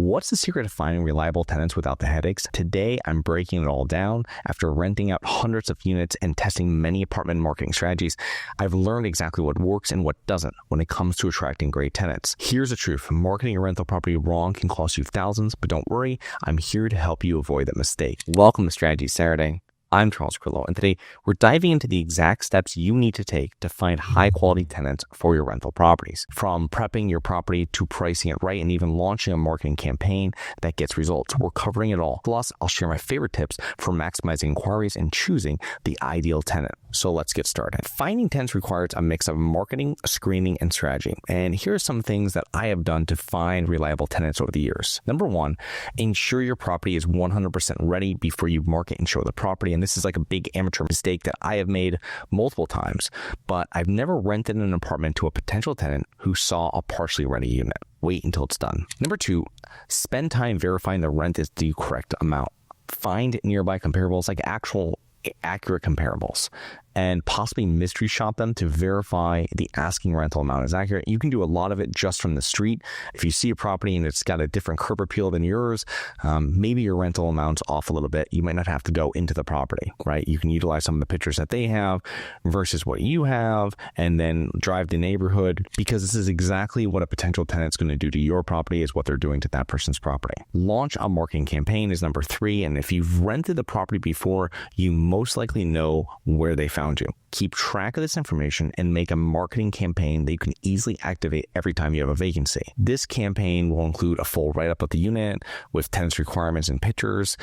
What's the secret to finding reliable tenants without the headaches? Today, I'm breaking it all down. After renting out hundreds of units and testing many apartment marketing strategies, I've learned exactly what works and what doesn't when it comes to attracting great tenants. Here's the truth. Marketing a rental property wrong can cost you thousands, but don't worry, I'm here to help you avoid that mistake. Welcome to Strategy Saturday. I'm Charles Carillo, and today we're diving into the exact steps you need to take to find high-quality tenants for your rental properties. From prepping your property to pricing it right and even launching a marketing campaign that gets results. We're covering it all. Plus, I'll share my favorite tips for maximizing inquiries and choosing the ideal tenant. So let's get started. Finding tenants requires a mix of marketing, screening, and strategy. And here are some things that I have done to find reliable tenants over the years. Number one, ensure your property is 100% ready before you market and show the property. And this is like a big amateur mistake that I have made multiple times, but I've never rented an apartment to a potential tenant who saw a partially ready unit. Wait until it's done. Number two, spend time verifying the rent is the correct amount. Find nearby comparables, like actual accurate comparables, and possibly mystery shop them to verify the asking rental amount is accurate. You can do a lot of it just from the street. If you see a property and it's got a different curb appeal than yours, maybe your rental amount's off a little bit. You might not have to go into the property, right? You can utilize some of the pictures that they have versus what you have and then drive the neighborhood, because this is exactly what a potential tenant's going to do to your property is what they're doing to that person's property. Launch a marketing campaign is number three. And if you've rented the property before, you most likely know where they found you. Keep track of this information and make a marketing campaign that you can easily activate every time you have a vacancy. This campaign will include a full write-up of the unit with tenants' requirements and pictures.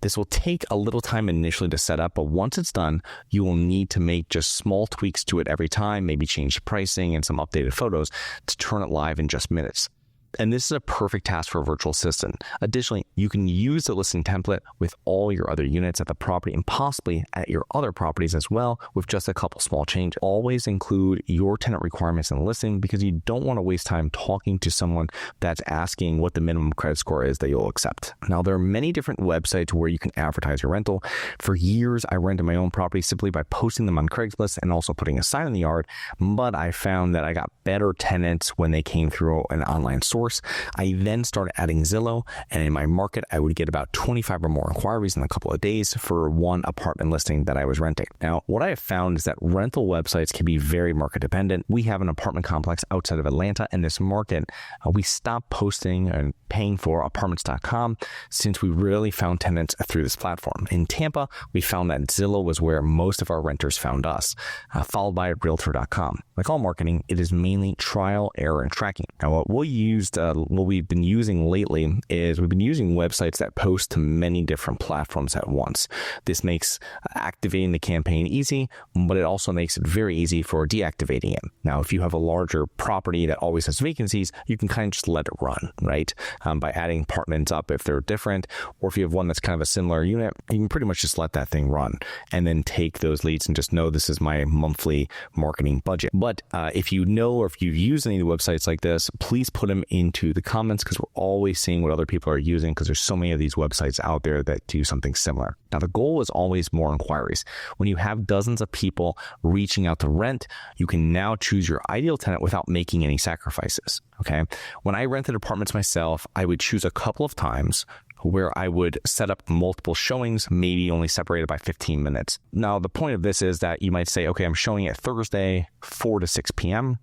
This will take a little time initially to set up, but once it's done, you will need to make just small tweaks to it every time, maybe change the pricing and some updated photos to turn it live in just minutes. And this is a perfect task for a virtual assistant. Additionally, you can use the listing template with all your other units at the property and possibly at your other properties as well with just a couple small changes. Always include your tenant requirements in the listing because you don't want to waste time talking to someone that's asking what the minimum credit score is that you'll accept. Now, there are many different websites where you can advertise your rental. For years, I rented my own property simply by posting them on Craigslist and also putting a sign in the yard, but I found that I got better tenants when they came through an online source. I then started adding Zillow, and in my market, I would get about 25 or more inquiries in a couple of days for one apartment listing that I was renting. Now, what I have found is that rental websites can be very market dependent. We have an apartment complex outside of Atlanta, and this market, we stopped posting and paying for apartments.com since we really found tenants through this platform. In Tampa, we found that Zillow was where most of our renters found us, followed by realtor.com. Like all marketing, it is mainly trial, error, and tracking. Now, what we've been using lately is we've been using websites that post to many different platforms at once. This makes activating the campaign easy, but it also makes it very easy for deactivating it. Now, if you have a larger property that always has vacancies, you can kind of just let it run, right? By adding apartments up if they're different, or if you have one that's kind of a similar unit, you can pretty much just let that thing run and then take those leads and just know this is my monthly marketing budget. But if you know or if you've used any of the websites like this, please put them into the comments because we're always seeing what other people are using because there's so many of these websites out there that do something similar. Now, the goal is always more inquiries. When you have dozens of people reaching out to rent, you can now choose your ideal tenant without making any sacrifices. Okay. When I rented apartments myself, I would choose a couple of times where I would set up multiple showings, maybe only separated by 15 minutes. Now, the point of this is that you might say, okay, I'm showing it Thursday, 4 to 6 p.m.,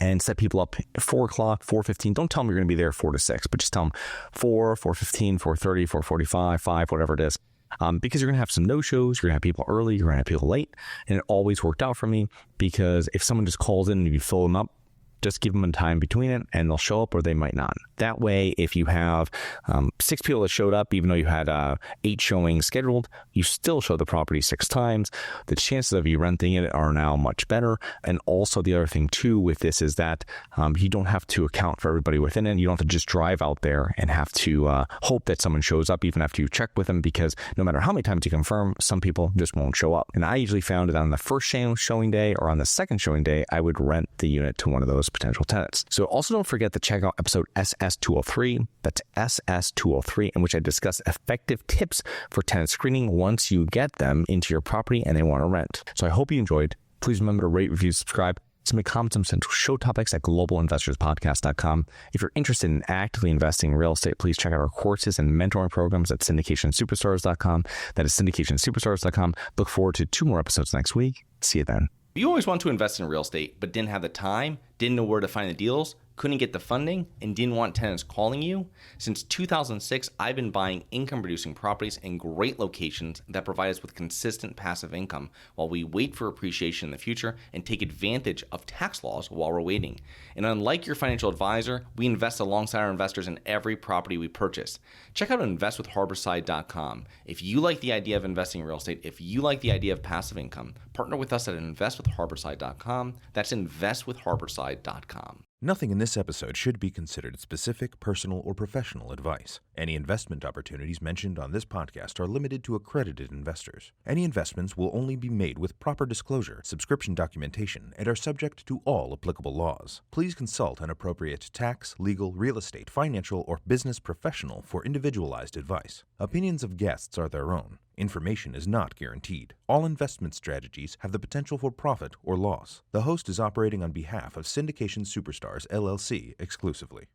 and set people up 4 o'clock, 4:15. Don't tell them you're going to be there 4 to 6, but just tell them 4, 4:15, 4:30, 4:45, 5, whatever it is. Because you're going to have some no-shows, you're going to have people early, you're going to have people late. And it always worked out for me because if someone just calls in and you fill them up, just give them a time between it and they'll show up or they might not. That way, if you have 6 people that showed up, even though you had 8 showings scheduled, you still show the property 6 times. The chances of you renting it are now much better. And also the other thing too with this is that you don't have to account for everybody within it. You don't have to just drive out there and have to hope that someone shows up even after you check with them, because no matter how many times you confirm, some people just won't show up. And I usually found that on the first showing day or on the second showing day, I would rent the unit to one of those potential tenants. So also don't forget to check out episode SS203. That's SS203, in which I discuss effective tips for tenant screening once you get them into your property and they want to rent. So I hope you enjoyed. Please remember to rate, review, subscribe. Submit comments on central show topics at globalinvestorspodcast.com. If you're interested in actively investing in real estate, please check out our courses and mentoring programs at syndicationsuperstars.com. That is syndicationsuperstars.com. Look forward to 2 more episodes next week. See you then. You always want to invest in real estate, but didn't have the time, didn't know where to find the deals, couldn't get the funding, and didn't want tenants calling you? Since 2006, I've been buying income-producing properties in great locations that provide us with consistent passive income while we wait for appreciation in the future and take advantage of tax laws while we're waiting. And unlike your financial advisor, we invest alongside our investors in every property we purchase. Check out investwithharborside.com. If you like the idea of investing in real estate, if you like the idea of passive income, partner with us at investwithharborside.com. That's investwithharborside.com. Nothing in this episode should be considered specific, personal, or professional advice. Any investment opportunities mentioned on this podcast are limited to accredited investors. Any investments will only be made with proper disclosure, subscription documentation, and are subject to all applicable laws. Please consult an appropriate tax, legal, real estate, financial, or business professional for individualized advice. Opinions of guests are their own. Information is not guaranteed. All investment strategies have the potential for profit or loss. The host is operating on behalf of Syndication Superstars, LLC exclusively.